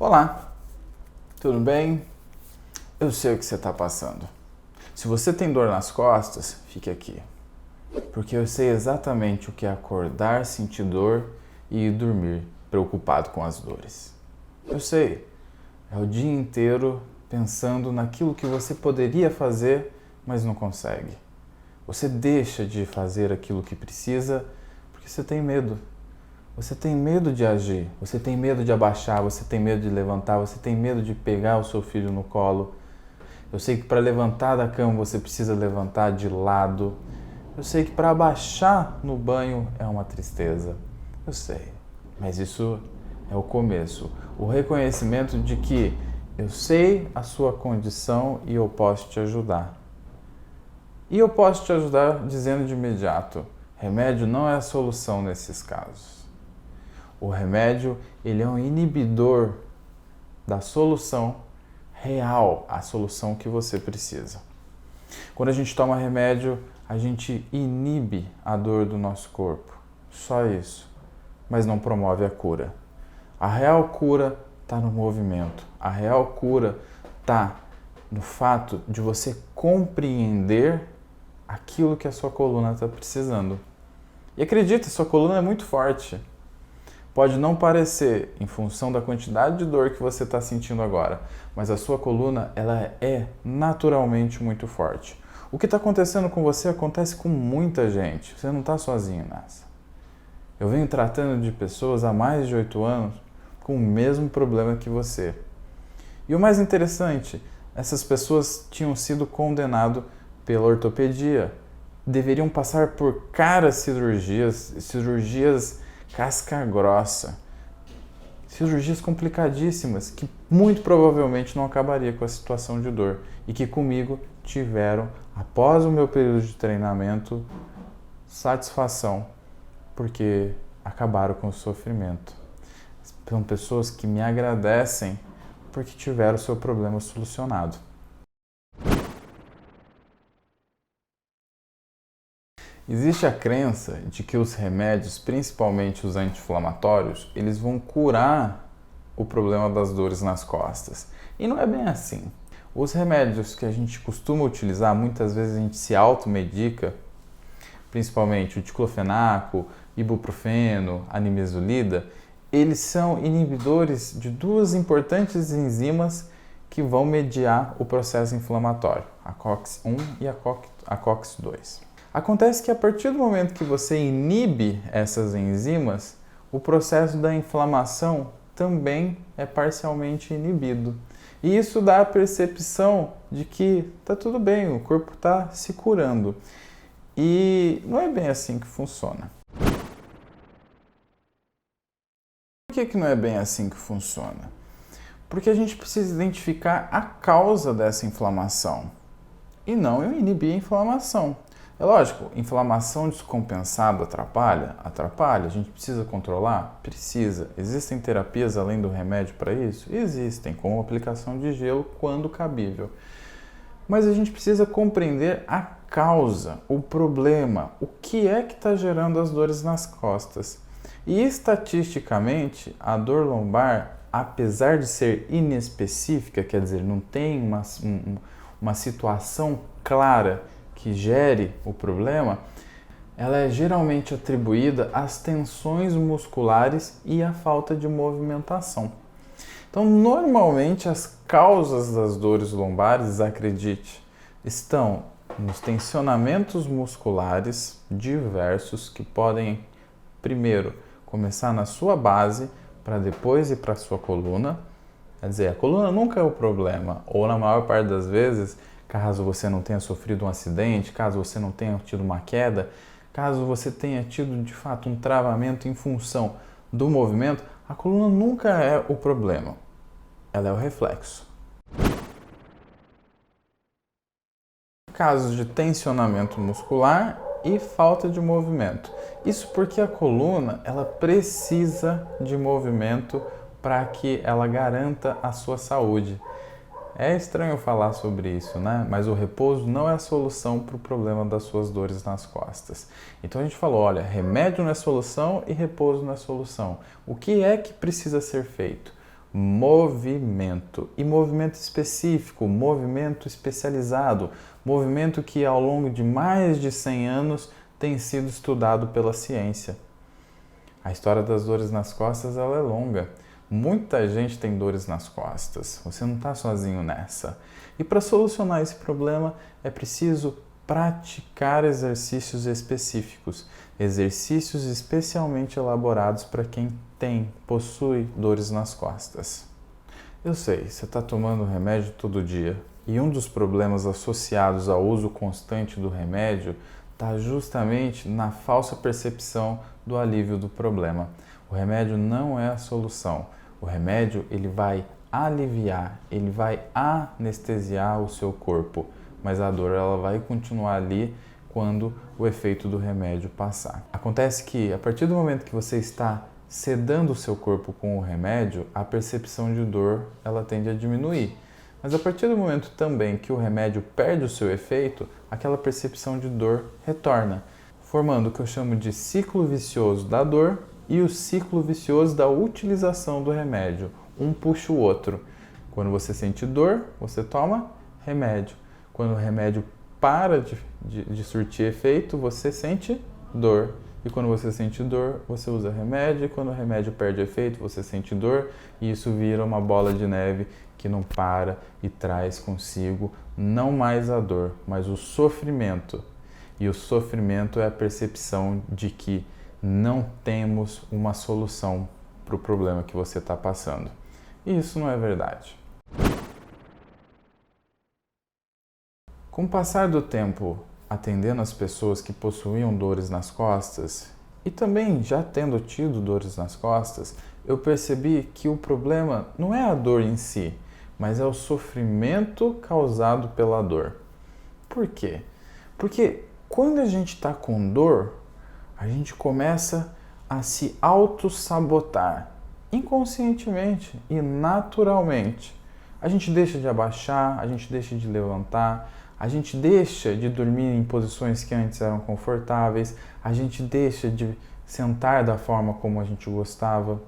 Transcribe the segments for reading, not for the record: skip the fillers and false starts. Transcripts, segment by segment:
Olá, tudo bem? Eu sei o que você está passando. Se você tem dor nas costas, fique aqui. Porque eu sei exatamente o que é acordar, sentir dor e ir dormir preocupado com as dores. Eu sei, é o dia inteiro pensando naquilo que você poderia fazer, mas não consegue. Você deixa de fazer aquilo que precisa porque você tem medo. Você tem medo de agir, você tem medo de abaixar, você tem medo de levantar, você tem medo de pegar o seu filho no colo. Eu sei que para levantar da cama você precisa levantar de lado. Eu sei que para abaixar no banho é uma tristeza. Eu sei, mas isso é o começo. O reconhecimento de que eu sei a sua condição e eu posso te ajudar. E eu posso te ajudar dizendo de imediato: remédio não é a solução nesses casos. O remédio, ele é um inibidor da solução real, a solução que você precisa. Quando a gente toma remédio, a gente inibe a dor do nosso corpo. Só isso. Mas não promove a cura. A real cura está no movimento. A real cura está no fato de você compreender aquilo que a sua coluna está precisando. E acredita, sua coluna é muito forte. Pode não parecer em função da quantidade de dor que você está sentindo agora, mas a sua coluna ela é naturalmente muito forte. O que está acontecendo com você acontece com muita gente, você não está sozinho nessa. Eu venho tratando de pessoas há mais de 8 anos com o mesmo problema que você. E o mais interessante, essas pessoas tinham sido condenadas pela ortopedia, deveriam passar por caras cirurgias casca grossa, cirurgias complicadíssimas que muito provavelmente não acabaria com a situação de dor e que comigo tiveram, após o meu período de treinamento, satisfação porque acabaram com o sofrimento. São pessoas que me agradecem porque tiveram o seu problema solucionado. Existe a crença de que os remédios, principalmente os anti-inflamatórios, eles vão curar o problema das dores nas costas. E não é bem assim. Os remédios que a gente costuma utilizar, muitas vezes a gente se automedica, principalmente o diclofenaco, ibuprofeno, a nimesulida, eles são inibidores de duas importantes enzimas que vão mediar o processo inflamatório, a COX-1 e a COX-2. Acontece que a partir do momento que você inibe essas enzimas, o processo da inflamação também é parcialmente inibido. E isso dá a percepção de que está tudo bem, o corpo está se curando. E não é bem assim que funciona. Por que não é bem assim que funciona? Porque a gente precisa identificar a causa dessa inflamação e não inibir a inflamação. É lógico, inflamação descompensada atrapalha? Atrapalha. A gente precisa controlar? Precisa. Existem terapias além do remédio para isso? Existem, como aplicação de gelo quando cabível. Mas a gente precisa compreender a causa, o problema, o que é que está gerando as dores nas costas. E estatisticamente, a dor lombar, apesar de ser inespecífica, quer dizer, não tem uma situação clara que gere o problema, ela é geralmente atribuída às tensões musculares e à falta de movimentação. Então, normalmente, as causas das dores lombares, acredite, estão nos tensionamentos musculares diversos que podem, primeiro, começar na sua base para depois ir para a sua coluna. Quer dizer, a coluna nunca é o problema, ou na maior parte das vezes, caso você não tenha sofrido um acidente, caso você não tenha tido uma queda, caso você tenha tido de fato um travamento em função do movimento, a coluna nunca é o problema, ela é o reflexo. Casos de tensionamento muscular e falta de movimento. Isso porque a coluna ela precisa de movimento para que ela garanta a sua saúde. É estranho falar sobre isso, né? Mas o repouso não é a solução para o problema das suas dores nas costas. Então a gente falou, olha, remédio não é solução e repouso não é solução. O que é que precisa ser feito? movimento. E movimento específico, movimento especializado, movimento que ao longo de mais de 100 anos tem sido estudado pela ciência. A história das dores nas costas ela é longa. Muita gente tem dores nas costas. Você não está sozinho nessa. E para solucionar esse problema é preciso praticar exercícios específicos. Exercícios especialmente elaborados para quem possui dores nas costas. Eu sei, você está tomando remédio todo dia. E um dos problemas associados ao uso constante do remédio está justamente na falsa percepção do alívio do problema. O remédio não é a solução. O remédio ele vai aliviar, ele vai anestesiar o seu corpo, mas a dor ela vai continuar ali quando o efeito do remédio passar. Acontece que a partir do momento que você está sedando o seu corpo com o remédio, a percepção de dor ela tende a diminuir. Mas a partir do momento também que o remédio perde o seu efeito, aquela percepção de dor retorna, formando o que eu chamo de ciclo vicioso da dor e o ciclo vicioso da utilização do remédio. Um puxa o outro. Quando você sente dor, você toma remédio. Quando o remédio para de surtir efeito, você sente dor. E quando você sente dor, você usa remédio. E quando o remédio perde efeito, você sente dor. E isso vira uma bola de neve que não para e traz consigo não mais a dor, mas o sofrimento. E o sofrimento é a percepção de que não temos uma solução para o problema que você está passando. E isso não é verdade. Com o passar do tempo, atendendo as pessoas que possuíam dores nas costas e também já tendo tido dores nas costas, eu percebi que o problema não é a dor em si, mas é o sofrimento causado pela dor. Por quê? Porque quando a gente está com dor, a gente começa a se auto-sabotar inconscientemente e naturalmente. A gente deixa de abaixar, a gente deixa de levantar, a gente deixa de dormir em posições que antes eram confortáveis, a gente deixa de sentar da forma como a gente gostava,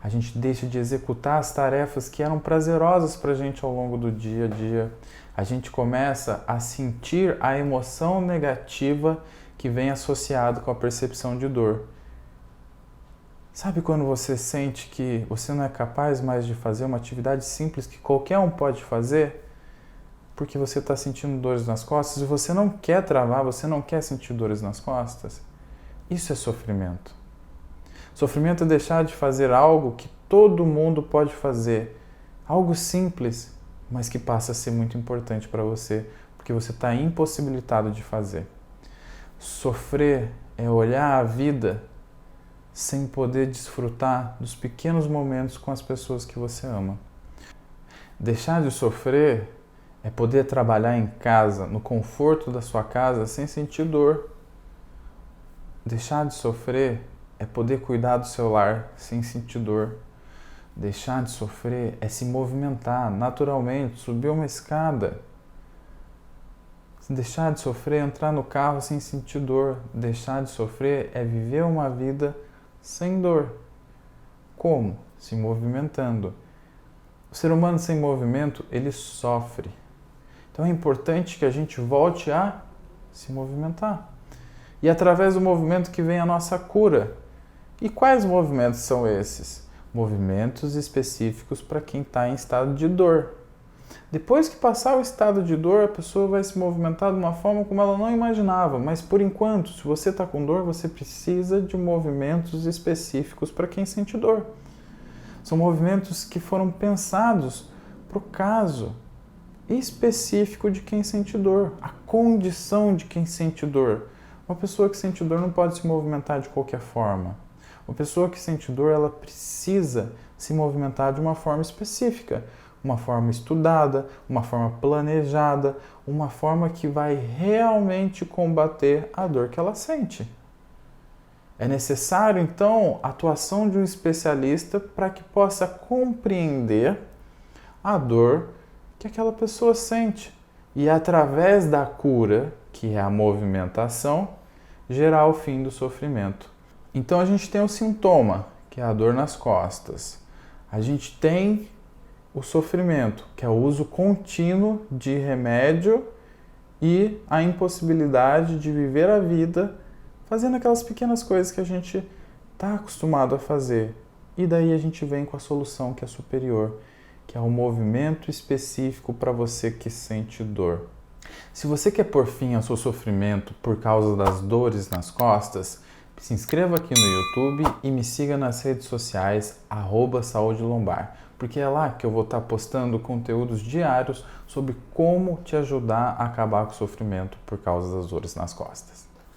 a gente deixa de executar as tarefas que eram prazerosas para a gente ao longo do dia a dia, a gente começa a sentir a emoção negativa que vem associado com a percepção de dor. Sabe quando você sente que você não é capaz mais de fazer uma atividade simples que qualquer um pode fazer? Porque você está sentindo dores nas costas e você não quer travar, você não quer sentir dores nas costas? Isso é sofrimento. Sofrimento é deixar de fazer algo que todo mundo pode fazer. Algo simples, mas que passa a ser muito importante para você, porque você está impossibilitado de fazer. Sofrer é olhar a vida sem poder desfrutar dos pequenos momentos com as pessoas que você ama. Deixar de sofrer é poder trabalhar em casa, no conforto da sua casa, sem sentir dor. Deixar de sofrer é poder cuidar do seu lar sem sentir dor. Deixar de sofrer é se movimentar naturalmente, subir uma escada. Deixar de sofrer é entrar no carro sem sentir dor. Deixar de sofrer é viver uma vida sem dor. Como? Se movimentando. O ser humano sem movimento, ele sofre. Então é importante que a gente volte a se movimentar. E através do movimento que vem a nossa cura. E quais movimentos são esses? Movimentos específicos para quem está em estado de dor. Depois que passar o estado de dor, a pessoa vai se movimentar de uma forma como ela não imaginava. Mas por enquanto, se você está com dor, você precisa de movimentos específicos para quem sente dor. São movimentos que foram pensados para o caso específico de quem sente dor, a condição de quem sente dor. Uma pessoa que sente dor não pode se movimentar de qualquer forma. Uma pessoa que sente dor, ela precisa se movimentar de uma forma específica, uma forma estudada, uma forma planejada, uma forma que vai realmente combater a dor que ela sente. É necessário, então, a atuação de um especialista para que possa compreender a dor que aquela pessoa sente e, através da cura, que é a movimentação, gerar o fim do sofrimento. Então a gente tem o sintoma, que é a dor nas costas. A gente tem o sofrimento, que é o uso contínuo de remédio e a impossibilidade de viver a vida fazendo aquelas pequenas coisas que a gente está acostumado a fazer. E daí a gente vem com a solução que é superior, que é um movimento específico para você que sente dor. Se você quer pôr fim ao seu sofrimento por causa das dores nas costas, se inscreva aqui no YouTube e me siga nas redes sociais @saudelombar, porque é lá que eu vou estar postando conteúdos diários sobre como te ajudar a acabar com o sofrimento por causa das dores nas costas.